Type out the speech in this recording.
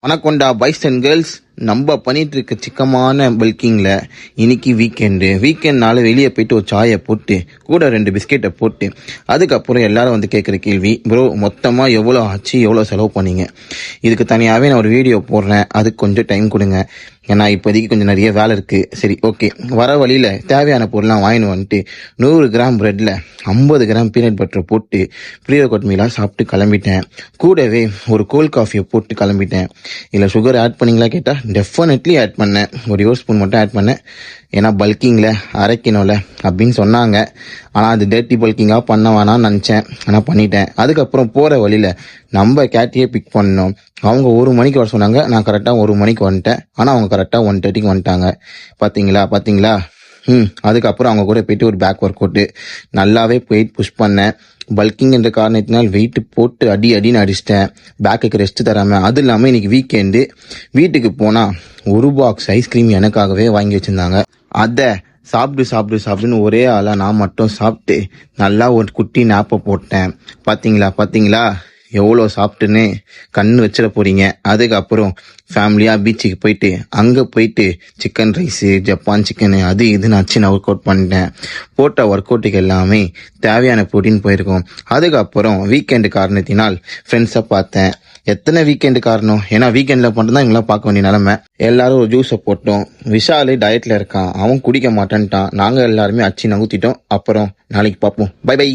வணக்கம்டா boys and girls. நம்ம பண்ணிட்டு இருக்க சிக்கமான பல்கிங்ல இன்னைக்கு வீக்கெண்ட்னால வெளியே போயிட்டு ஒரு சாயை போட்டு கூட 2 பிஸ்கெட்டை போட்டு அதுக்கப்புறம் எல்லாரும் வந்து கேட்குற கேள்வி, ப்ரோ மொத்தமாக எவ்வளோ ஆச்சு, எவ்வளோ செலவு பண்ணீங்க? இதுக்கு தனியாகவே நான் ஒரு வீடியோ போடுறேன், அதுக்கு கொஞ்சம் டைம் கொடுங்க. ஏன்னா இப்போதைக்கு கொஞ்சம் நிறைய வேலை இருக்குது. சரி ஓகே, வர வழியில் தேவையான பொருள்லாம் வாங்கின்னு வந்துட்டு 100 கிராம் ப்ரெட்டில் 50 கிராம் பீனட் பட்டரை போட்டு ப்ரீ-ஒர்க் மீலாக சாப்பிட்டு கிளம்பிட்டேன். கூடவே ஒரு கோல்ட் காஃபியை போட்டு கிளம்பிட்டேன். இதில் சுகர் ஆட் பண்ணிங்களா கேட்டால் டெஃபினெட்லி ஆட் பண்ணேன். ஒரு ஸ்பூன் மட்டும் ஆட் பண்ணேன். ஏன்னா பல்கிங்கில் அரைக்கணும்ல அப்படின்னு சொன்னாங்க. ஆனால் அது டேர்ட்டி பல்கிங்காக பண்ண வேணாம்னு நினச்சேன், ஆனால் பண்ணிட்டேன். அதுக்கப்புறம் போகிற வழியில் நம்ம கேட்டியே பிக் பண்ணோம். அவங்க 1 மணிக்கு வர சொன்னாங்க, நான் கரெக்டாக 1 மணிக்கு வந்துட்டேன். ஆனால் அவங்க கரெக்டாக 1:30க்கு வந்துட்டாங்க. பார்த்தீங்களா. அதுக்கப்புறம் அவங்க கூட போயிட்டு ஒரு பேக் ஒர்க் அவுட்டு நல்லாவே வெயிட் புஷ் பண்ணேன். பல்கிங் என்ற காரணத்தினால் வெயிட் போட்டு அடின்னு அடிச்சிட்டேன், பேக்குக்கு ரெஸ்ட் தராமல். அது இல்லாமல் இன்னைக்கு வீக்கெண்டு வீட்டுக்கு போனால் ஒரு பாக்ஸ் ஐஸ்கிரீம் எனக்காகவே வாங்கி வச்சுருந்தாங்க. அதை சாப்பிடுன்னு ஒரே ஆளாக நான் மட்டும் சாப்பிட்டு நல்லா ஒரு குட்டி நாப்பை போட்டேன். பார்த்தீங்களா எவ்வளோ சாப்பிட்டுன்னு கண்ணு வச்சிட போறீங்க. அதுக்கப்புறம் ஃபேமிலியாக பீச்சுக்கு போயிட்டு அங்கே போயிட்டு சிக்கன் ரைஸு, ஜப்பான் சிக்கனு, அது இதுன்னு அச்சு நான் ஒர்க் அவுட் பண்ணிட்டேன். போட்ட ஒர்க் அவுட்டுக்கு எல்லாமே தேவையான ப்ரோட்டீன் போயிருக்கும். அதுக்கப்புறம் வீக்கெண்டு காரணத்தினால் ஃப்ரெண்ட்ஸை பார்த்தேன். எத்தனை வீக்கெண்டு காரணம், ஏன்னா வீக்கெண்டில் மட்டும் தான் இவங்களாம் பார்க்க வேண்டிய நிலமை. எல்லாரும் ஒரு ஜூஸை போட்டோம். விஷாலு டயட்டில் இருக்கான், அவன் குடிக்க மாட்டேன்ட்டான். நாங்கள் எல்லாருமே அச்சு நகுத்திட்டோம். அப்புறம் நாளைக்கு பார்ப்போம். பை.